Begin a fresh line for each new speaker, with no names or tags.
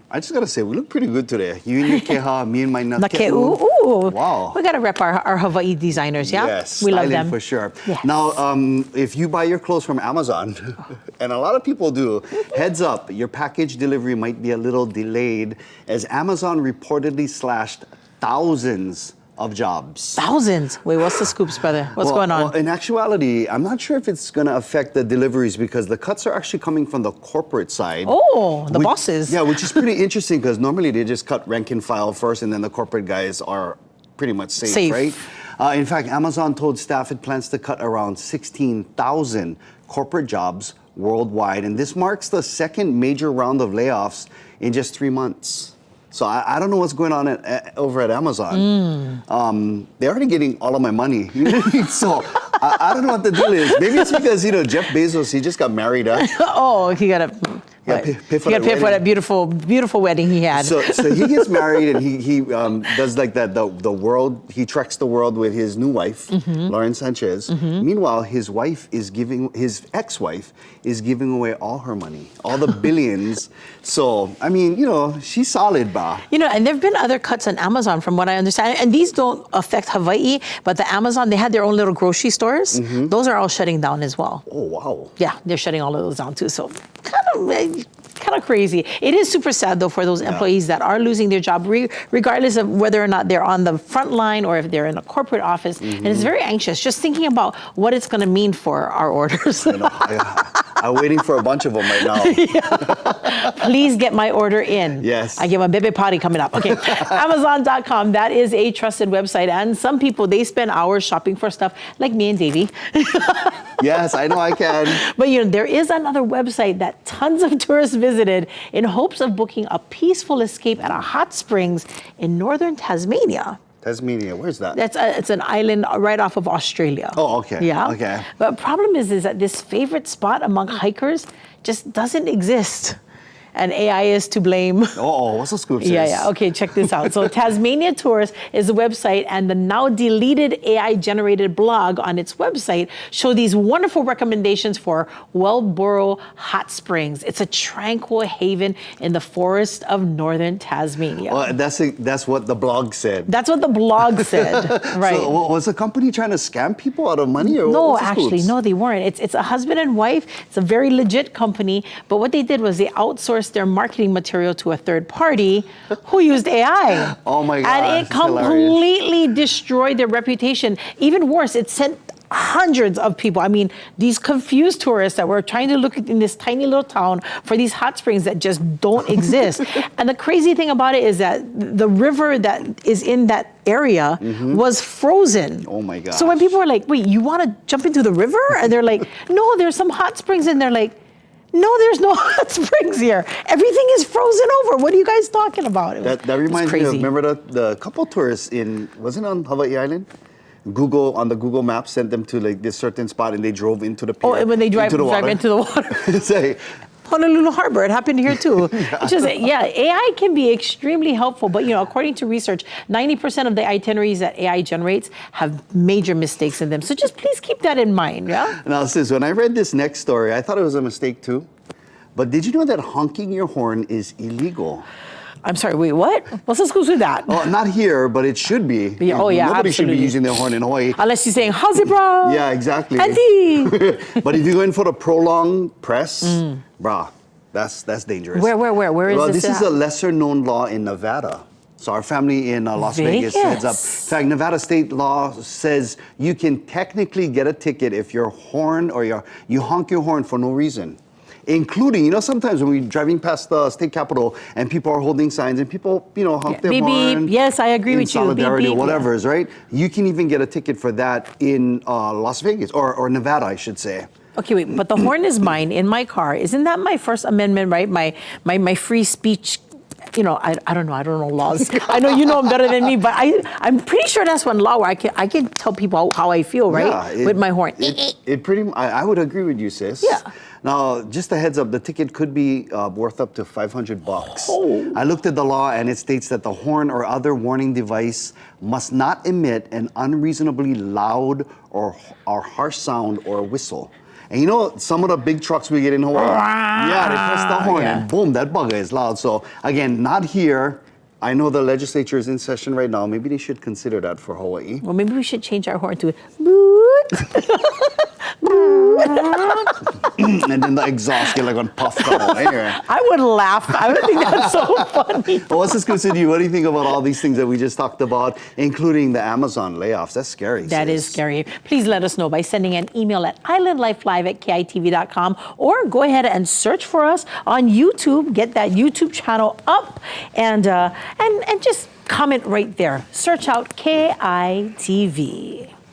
I just gotta say, we look pretty good today. You and your keha, me and my nakeu.
Ooh.
Wow.
We gotta rep our Hawaii designers, yeah?
Yes,
we love
styling
them.
for sure.
Yes.
Now, if you buy your clothes from Amazon, and a lot of people do, heads up, your package delivery might be a little delayed as Amazon reportedly slashed thousands of jobs.
Thousands. Wait, what's the scoops, brother? What's going on?
Well, in actuality, I'm not sure if it's going to affect the deliveries because the cuts are actually coming from the corporate side.
Oh, the bosses.
Yeah, which is pretty interesting because normally they just cut rank and file first and then the corporate guys are pretty much safe. Right? In fact, Amazon told staff it plans to cut around 16,000 corporate jobs worldwide. And this marks the second major round of layoffs in just 3 months. So I don't know what's going on over at Amazon. They're already getting all of my money. So I don't know what the deal is. Maybe it's because, Jeff Bezos, he just got married.
Oh, he got to pay for that beautiful wedding he had.
So he gets married and he does like that, the world, he treks the world with his new wife, Lauren Sanchez. Meanwhile, his ex-wife is giving away all her money, all the billions. So, I mean, she's solid, ba.
And there have been other cuts on Amazon from what I understand. And these don't affect Hawaii, but the Amazon, they had their own little grocery stores. Those are all shutting down as well.
Oh, wow.
Yeah, they're shutting all of those down too. So kind of crazy. It is super sad though for those employees that are losing their job, regardless of whether or not they're on the front line or if they're in a corporate office. And it's very anxious just thinking about what it's going to mean for our orders.
I know. I'm waiting for a bunch of them right now.
Please get my order in.
Yes.
I get my bebe party coming up. Okay, Amazon.com, that is a trusted website. And some people, they spend hours shopping for stuff like me and Davey.
Yes, I know I can.
But there is another website that tons of tourists visited in hopes of booking a peaceful escape at a hot springs in northern Tasmania.
Tasmania, where's that?
It's an island right off of Australia.
Oh, okay.
Yeah.
Okay.
But problem is that this favorite spot among hikers just doesn't exist. And AI is to blame.
Oh, what's the scoop, sis?
Yeah. Okay, check this out. So Tasmania Tours is the website, and the now deleted AI-generated blog on its website show these wonderful recommendations for Wellboro Hot Springs. It's a tranquil haven in the forest of northern Tasmania.
Well, that's what the blog said.
That's what the blog said, right?
So was the company trying to scam people out of money? Or
no, actually, no, they weren't. It's a husband and wife. It's a very legit company. But what they did was they outsourced their marketing material to a third party who used AI.
Oh my gosh.
And it completely destroyed their reputation. Even worse, it sent hundreds of people. I mean, these confused tourists that were trying to look in this tiny little town for these hot springs that just don't exist. And the crazy thing about it is that the river that is in that area was frozen.
Oh my gosh.
So when people were like, wait, you want to jump into the river? And they're like, no, there's some hot springs. And they're like, no, there's no hot springs here. Everything is frozen over. What are you guys talking about?
That reminds me of, remember the couple tourists wasn't it on Hawaii Island? On the Google Maps sent them to like this certain spot and they drove into the pier.
Oh, and when they drive into the water.
Say,
Honolulu Harbor, it happened here too. It's just, AI can be extremely helpful, but according to research, 90% of the itineraries that AI generates have major mistakes in them. So just please keep that in mind, yeah?
Now, sis, when I read this next story, I thought it was a mistake too. But did you know that honking your horn is illegal?
I'm sorry, wait, what? What's the scoop with that?
Oh, not here, but it should be.
Nobody
absolutely. Should be using their horn in Hawaii.
Unless you're saying, how's it, bro?
Yeah, exactly.
Auntie!
But if you go in for the prolonged press, brah, that's dangerous.
Where is this?
This is a lesser known law in Nevada. So our family in Las Vegas heads up. In fact, Nevada state law says you can technically get a ticket if your horn or you honk your horn for no reason. Including, sometimes when we're driving past the state capitol and people are holding signs and people, honk their horn.
Yes, I agree with you.
Solidarity or whatever, right? You can even get a ticket for that in Las Vegas or Nevada, I should say.
Okay, wait, but the horn is mine in my car. Isn't that my First Amendment, right? My free speech. I don't know laws. I know you know them better than me, but I'm pretty sure that's one law where I can tell people how I feel, right? With my horn.
I would agree with you, sis.
Yeah.
Now, just a heads up, the ticket could be worth up to $500.
Oh.
I looked at the law and it states that the horn or other warning device must not emit an unreasonably loud or harsh sound or whistle. And you know, some of the big trucks we get in Hawaii, yeah, they press the horn
Yeah.
and boom, that bugger is loud. So again, not here. I know the legislature is in session right now. Maybe they should consider that for Hawaii.
Well, maybe we should change our horn to boot.
And then the exhaust get like on puffed out.
I would laugh. I would think that's so funny.
Well, let's just consider you. What do you think about all these things that we just talked about, including the Amazon layoffs? That's scary.
That is scary. Please let us know by sending an email at islandlifelive@kitv.com or go ahead and search for us on YouTube. Get that YouTube channel up and just comment right there. Search out KITV.